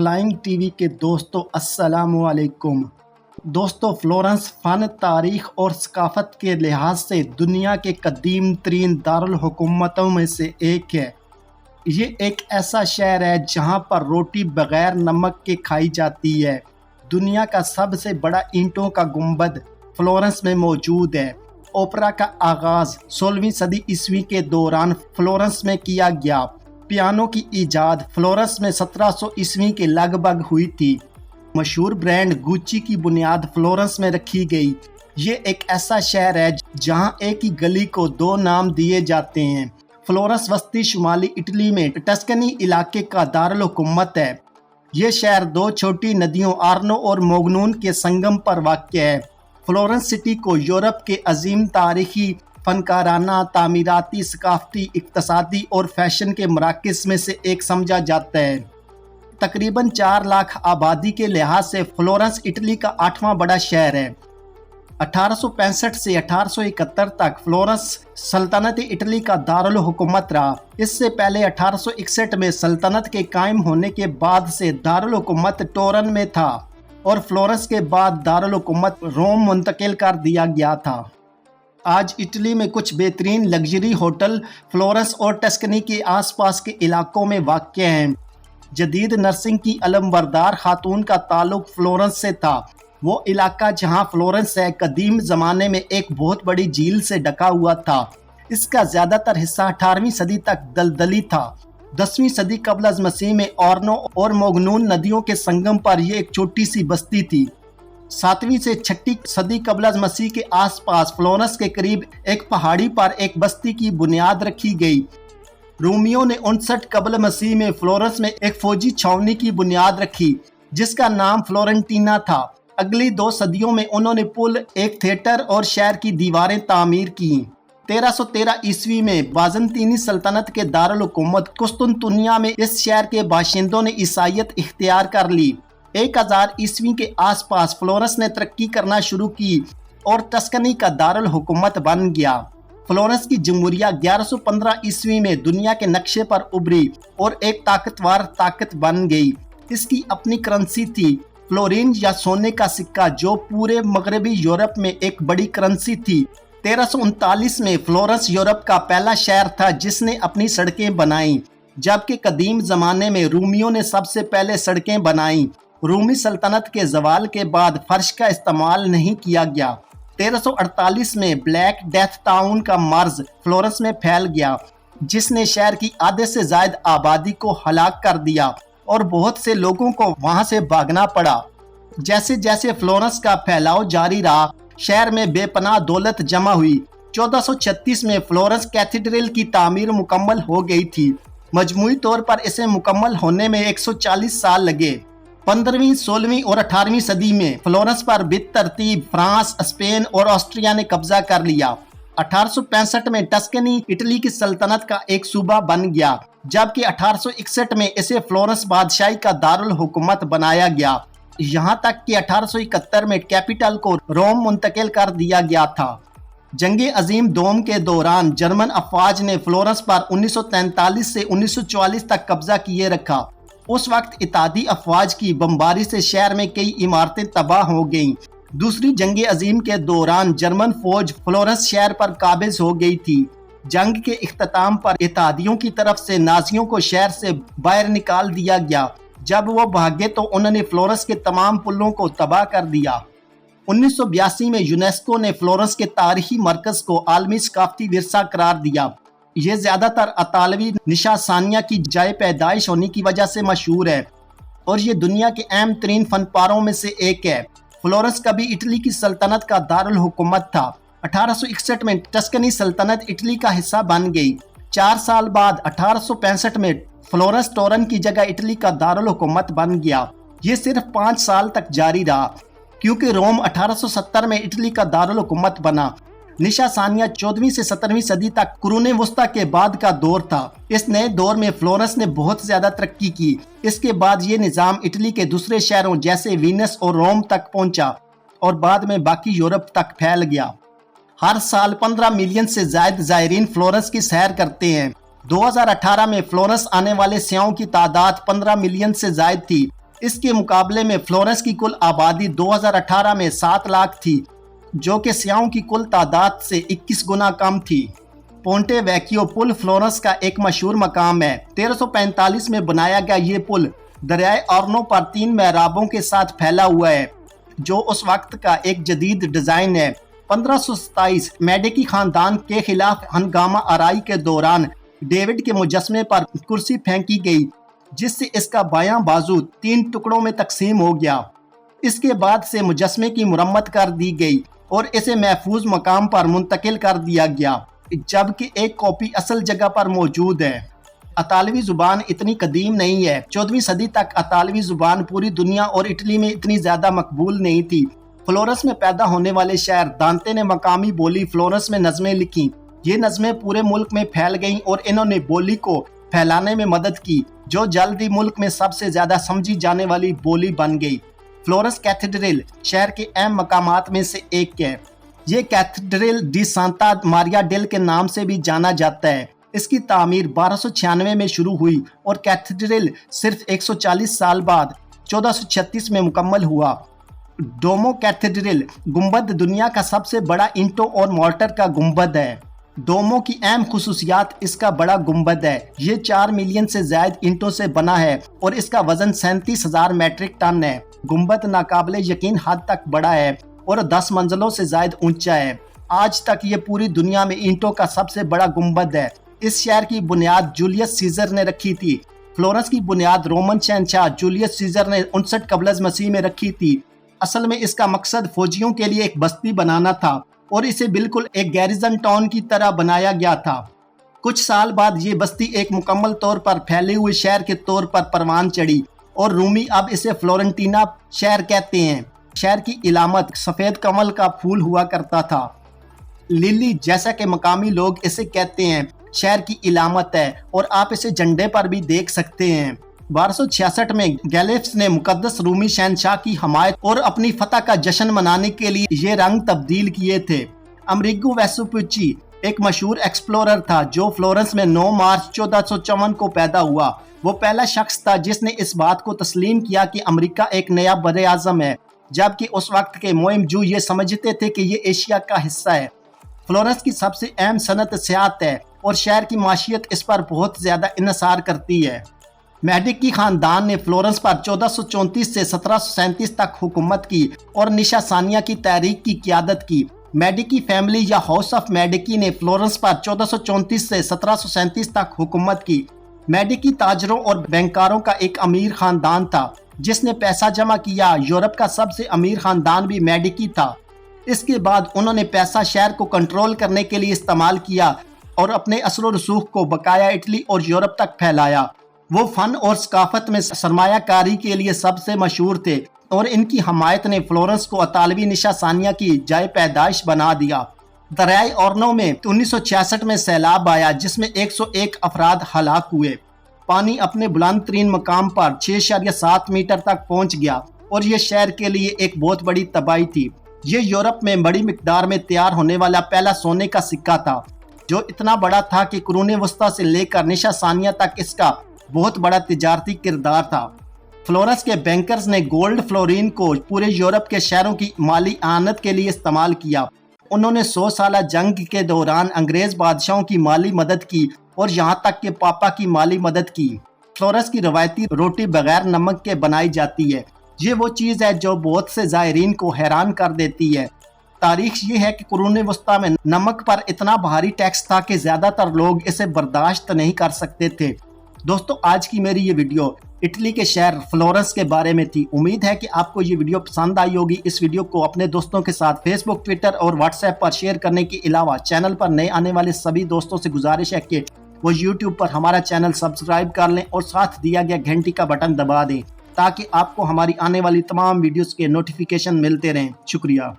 Flying T V کے دوستو السلام علیکم۔ دوستو، فلورنس فن، تاریخ اور ثقافت کے لحاظ سے دنیا کے قدیم ترین دارالحکومتوں میں سے ایک ہے۔ یہ ایک ایسا شہر ہے جہاں پر روٹی بغیر نمک کے کھائی جاتی ہے۔ دنیا کا سب سے بڑا اینٹوں کا گنبد فلورنس میں موجود ہے۔ اوپرا کا آغاز 16ویں صدی عیسوی کے دوران فلورنس میں کیا گیا۔ پیانو کی ایجاد فلورنس میں 1700 عیسوی کے لگ بھگ ہوئی تھی۔ مشہور برانڈ گوچی کی بنیاد فلورنس میں رکھی گئی۔ یہ ایک ایسا شہر ہے جہاں ایک ہی گلی کو دو نام دیے جاتے ہیں۔ فلورنس وسطی شمالی اٹلی میں ٹسکنی علاقے کا دارالحکومت ہے۔ یہ شہر دو چھوٹی ندیوں آرنو اور موگنون کے سنگم پر واقع ہے۔ فلورنس سٹی کو یورپ کے عظیم تاریخی، فنکارانہ، تعمیراتی، ثقافتی، اقتصادی اور فیشن کے مراکز میں سے ایک سمجھا جاتا ہے۔ تقریباً 4 لاکھ آبادی کے لحاظ سے فلورنس اٹلی کا 8واں بڑا شہر ہے۔ 1865 سے 1871 تک فلورنس سلطنت اٹلی کا دارالحکومت رہا۔ اس سے پہلے 1861 میں سلطنت کے قائم ہونے کے بعد سے دارالحکومت ٹورن میں تھا اور فلورنس کے بعد دارالحکومت روم منتقل کر دیا گیا تھا۔ آج اٹلی میں کچھ بہترین لگژری ہوٹل فلورنس اور ٹسکنی کے آس پاس کے علاقوں میں واقع ہیں۔ جدید نرسنگ کی علمبردار خاتون کا تعلق فلورنس سے تھا۔ وہ علاقہ جہاں فلورنس ہے قدیم زمانے میں ایک بہت بڑی جھیل سے ڈھکا ہوا تھا۔ اس کا زیادہ تر حصہ 18ویں صدی تک دلدلی تھا۔ 10ویں صدی قبل از مسیح میں آرنو اور موگنون ندیوں کے سنگم پر یہ ایک چھوٹی سی بستی تھی۔ 7ویں سے 6 صدی قبل از مسیح کے آس پاس فلورنس کے قریب ایک پہاڑی پر ایک بستی کی بنیاد رکھی گئی۔ رومیوں نے 59 قبل مسیح میں فلورنس میں ایک فوجی چھاؤنی کی بنیاد رکھی جس کا نام فلورنٹینا تھا۔ اگلی 2 صدیوں میں انہوں نے پل، ایک تھیٹر اور شہر کی دیواریں تعمیر کیں۔ 1313 عیسوی میں بازنطینی سلطنت کے دارالحکومت قسطنطنیہ میں اس شہر کے باشندوں نے عیسائیت اختیار کر لی۔ 1000 عیسوی کے آس پاس فلورنس نے ترقی کرنا شروع کی اور ٹسکنی کا دارالحکومت بن گیا۔ فلورنس کی جمہوریہ 1115 عیسوی میں دنیا کے نقشے پر ابھری اور ایک طاقتور طاقت بن گئی۔ اس کی اپنی کرنسی تھی، فلورین یا سونے کا سکہ، جو پورے مغربی یورپ میں ایک بڑی کرنسی تھی۔ 1339 میں فلورنس یورپ کا پہلا شہر تھا جس نے اپنی سڑکیں بنائیں، جبکہ قدیم زمانے میں رومیوں نے سب سے پہلے سڑکیں بنائیں۔ رومی سلطنت کے زوال کے بعد فرش کا استعمال نہیں کیا گیا۔ 1348 میں بلیک ڈیتھ ٹاؤن کا مرض فلورنس میں پھیل گیا جس نے شہر کی آدھے سے زائد آبادی کو ہلاک کر دیا اور بہت سے لوگوں کو وہاں سے بھاگنا پڑا۔ جیسے جیسے فلورنس کا پھیلاؤ جاری رہا، شہر میں بے پناہ دولت جمع ہوئی۔ 1436 میں فلورنس کیتھیڈرل کی تعمیر مکمل ہو گئی تھی۔ مجموعی طور پر اسے مکمل ہونے میں 140 سال لگے۔ 15ویں، 16ویں اور 18ویں صدی میں فلورنس پر بالترتیب فرانس، اسپین اور آسٹریا نے قبضہ کر لیا۔ 1865 میں ٹسکنی اٹلی کی سلطنت کا ایک صوبہ بن گیا، جبکہ 1861 میں اسے فلورنس بادشاہی کا دارالحکومت بنایا گیا، یہاں تک کہ 1871 میں کیپٹل کو روم منتقل کر دیا گیا تھا۔ جنگ عظیم دوم کے دوران جرمن افواج نے فلورنس پر 1943 سے 1944 تک قبضہ کیے رکھا۔ اس وقت اتحادی افواج کی بمباری سے شہر میں کئی عمارتیں تباہ ہو گئیں۔ دوسری جنگ عظیم کے دوران جرمن فوج فلورنس شہر پر قابض ہو گئی تھی۔ جنگ کے اختتام پر اتحادیوں کی طرف سے نازیوں کو شہر سے باہر نکال دیا گیا۔ جب وہ بھاگے تو انہوں نے فلورنس کے تمام پلوں کو تباہ کر دیا۔ 1982 میں یونیسکو نے فلورنس کے تاریخی مرکز کو عالمی ثقافتی ورثہ قرار دیا۔ یہ زیادہ تر اطالوی نشا ثانیہ کی جائے پیدائش ہونے کی وجہ سے مشہور ہے اور یہ دنیا کے اہم ترین فن پاروں میں سے ایک ہے۔ فلورنس کبھی اٹلی کی سلطنت کا دارالحکومت تھا۔ 1861 میں ٹسکنی سلطنت اٹلی کا حصہ بن گئی۔ 4 سال بعد 1865 میں فلورنس ٹورن کی جگہ اٹلی کا دارالحکومت بن گیا۔ یہ صرف 5 سال تک جاری رہا کیونکہ روم 1870 میں اٹلی کا دارالحکومت بنا۔ نشا ثانیہ 14ویں سے 17ویں صدی تک قرون وسطیٰ کے بعد کا دور تھا۔ اس نئے دور میں فلورنس نے بہت زیادہ ترقی کی۔ اس کے بعد یہ نظام اٹلی کے دوسرے شہروں جیسے وینس اور روم تک پہنچا اور بعد میں باقی یورپ تک پھیل گیا۔ ہر سال 15 ملین سے زائد زائرین فلورنس کی سیر کرتے ہیں۔ 2018 میں فلورنس آنے والے سیاحوں کی تعداد 15 ملین سے زائد تھی اس کے مقابلے میں فلورنس کی کل آبادی 2018 میں 7 لاکھ تھی، جو کہ سیاحوں کی کل تعداد سے 21 گنا کم تھی۔ پونٹے ویکیو پل فلورنس کا ایک مشہور مقام ہے۔ 1345 میں بنایا گیا یہ پل دریائے آرنو پر 3 محرابوں کے ساتھ پھیلا ہوا ہے، جو اس وقت کا ایک جدید ڈیزائن ہے۔ 1527 میڈیکی خاندان کے خلاف ہنگامہ آرائی کے دوران ڈیوڈ کے مجسمے پر کرسی پھینکی گئی، جس سے اس کا بایاں بازو 3 ٹکڑوں میں تقسیم ہو گیا۔ اس کے بعد سے مجسمے کی مرمت کر دی گئی اور اسے محفوظ مقام پر منتقل کر دیا گیا، جبکہ ایک کاپی اصل جگہ پر موجود ہے۔ اطالوی زبان اتنی قدیم نہیں ہے۔ 14ویں صدی تک اطالوی زبان پوری دنیا اور اٹلی میں اتنی زیادہ مقبول نہیں تھی۔ فلورنس میں پیدا ہونے والے شاعر دانتے نے مقامی بولی فلورنس میں نظمیں لکھیں۔ یہ نظمیں پورے ملک میں پھیل گئیں اور انہوں نے بولی کو پھیلانے میں مدد کی، جو جلد ہی ملک میں سب سے زیادہ سمجھی جانے والی بولی بن گئی۔ فلورنس کیتھیڈرل شہر کے اہم مقامات میں سے ایک ہے۔ یہ کیتھیڈرل ڈی سانتا ماریا ڈیل کے نام سے بھی جانا جاتا ہے۔ اس کی تعمیر 1296 میں شروع ہوئی اور کیتھیڈرل صرف 140 سال بعد 1436 میں مکمل ہوا۔ ڈومو کیتھیڈرل گنبد دنیا کا سب سے بڑا اینٹوں اور مورٹر کا گنبد ہے۔ ڈومو کی اہم خصوصیات اس کا بڑا گنبد ہے۔ یہ 4 ملین سے زائد اینٹوں سے بنا ہے اور اس کا وزن 37,000 میٹرک ٹن ہے۔ گنبد ناقابل یقین حد تک بڑا ہے اور 10 منزلوں سے زائد اونچا ہے۔ آج تک یہ پوری دنیا میں اینٹوں کا سب سے بڑا گنبد ہے۔ اس شہر کی بنیاد جولیس سیزر نے رکھی تھی۔ فلورنس کی بنیاد رومن شہنشاہ جولیس سیزر نے 59 قبل از مسیح میں رکھی تھی۔ اصل میں اس کا مقصد فوجیوں کے لیے ایک بستی بنانا تھا اور اسے بالکل ایک گیریزن ٹاؤن کی طرح بنایا گیا تھا۔ کچھ سال بعد یہ بستی ایک مکمل طور پر پھیلے ہوئے شہر کے طور پر پروان چڑھی اور رومی اب اسے فلورنٹینا شہر کہتے ہیں۔ شہر کی علامت سفید کمل کا پھول ہوا کرتا تھا۔ للی، جیسا کہ مقامی لوگ اسے کہتے ہیں، شہر کی علامت ہے اور آپ اسے جھنڈے پر بھی دیکھ سکتے ہیں۔ 1266 میں گیلیفس نے مقدس رومی شہنشاہ کی حمایت اور اپنی فتح کا جشن منانے کے لیے یہ رنگ تبدیل کیے تھے۔ امریگو ویسپوچی ایک مشہور ایکسپلورر تھا جو فلورنس میں 9 مارچ 1454 کو پیدا ہوا۔ وہ پہلا شخص تھا جس نے اس بات کو تسلیم کیا کہ امریکہ ایک نیا بر اعظم ہے، جبکہ اس وقت کے مہم جو یہ سمجھتے تھے کہ یہ ایشیا کا حصہ ہے۔ فلورنس کی سب سے اہم صنعت سیاحت ہے اور شہر کی معیشت اس پر بہت زیادہ انحصار کرتی ہے۔ میڈیکی خاندان نے فلورنس پر 1434 سے 1737 تک حکومت کی اور نشا ثانیہ کی تحریک کی قیادت کی۔ میڈیکی فیملی یا ہاؤس آف میڈیکی نے فلورنس پر 1434 سے 1737 تک حکومت کی۔ میڈیکی تاجروں اور بینکاروں کا ایک امیر خاندان تھا جس نے پیسہ جمع کیا۔ یورپ کا سب سے امیر خاندان بھی میڈیکی تھا۔ اس کے بعد انہوں نے پیسہ شہر کو کنٹرول کرنے کے لیے استعمال کیا اور اپنے اثر و رسوخ کو بقایا اٹلی اور یورپ تک پھیلایا۔ وہ فن اور ثقافت میں سرمایہ کاری کے لیے سب سے مشہور تھے اور ان کی حمایت نے فلورنس کو اطالوی نشا ثانیہ کی جائے پیدائش بنا دیا۔ دریائے آرنو میں 1966 میں سیلاب آیا جس میں 101 افراد ہلاک ہوئے۔ پانی اپنے بلند ترین مقام پر 6.7 میٹر تک پہنچ گیا اور یہ شہر کے لیے ایک بہت بڑی تباہی تھی۔ یہ یورپ میں بڑی مقدار میں تیار ہونے والا پہلا سونے کا سکہ تھا، جو اتنا بڑا تھا کہ قرون وسطیٰ سے لے کر نشا ثانیہ تک اس کا بہت بڑا تجارتی کردار تھا۔ فلورنس کے بینکرز نے گولڈ فلورین کو پورے یورپ کے شہروں کی مالی اعانت کے لیے استعمال کیا۔ انہوں نے 100 سالہ جنگ کے دوران انگریز بادشاہوں کی مالی مدد کی اور یہاں تک کہ پاپا کی مالی مدد کی۔ فلورنس کی روایتی روٹی بغیر نمک کے بنائی جاتی ہے۔ یہ وہ چیز ہے جو بہت سے زائرین کو حیران کر دیتی ہے۔ تاریخ یہ ہے کہ قرون وسطیٰ میں نمک پر اتنا بھاری ٹیکس تھا کہ زیادہ تر لوگ اسے برداشت نہیں کر سکتے تھے۔ دوستو، آج کی میری یہ ویڈیو اٹلی کے شہر فلورنس کے بارے میں تھی۔ امید ہے کہ آپ کو یہ ویڈیو پسند آئی ہوگی۔ اس ویڈیو کو اپنے دوستوں کے ساتھ فیس بک، ٹویٹر اور واٹس ایپ پر شیئر کرنے کے علاوہ چینل پر نئے آنے والے سبھی دوستوں سے گزارش ہے کہ وہ یوٹیوب پر ہمارا چینل سبسکرائب کر لیں اور ساتھ دیا گیا گھنٹی کا بٹن دبا دیں تاکہ آپ کو ہماری آنے والی تمام ویڈیوز کے نوٹیفیکیشن ملتے رہیں۔ شکریہ۔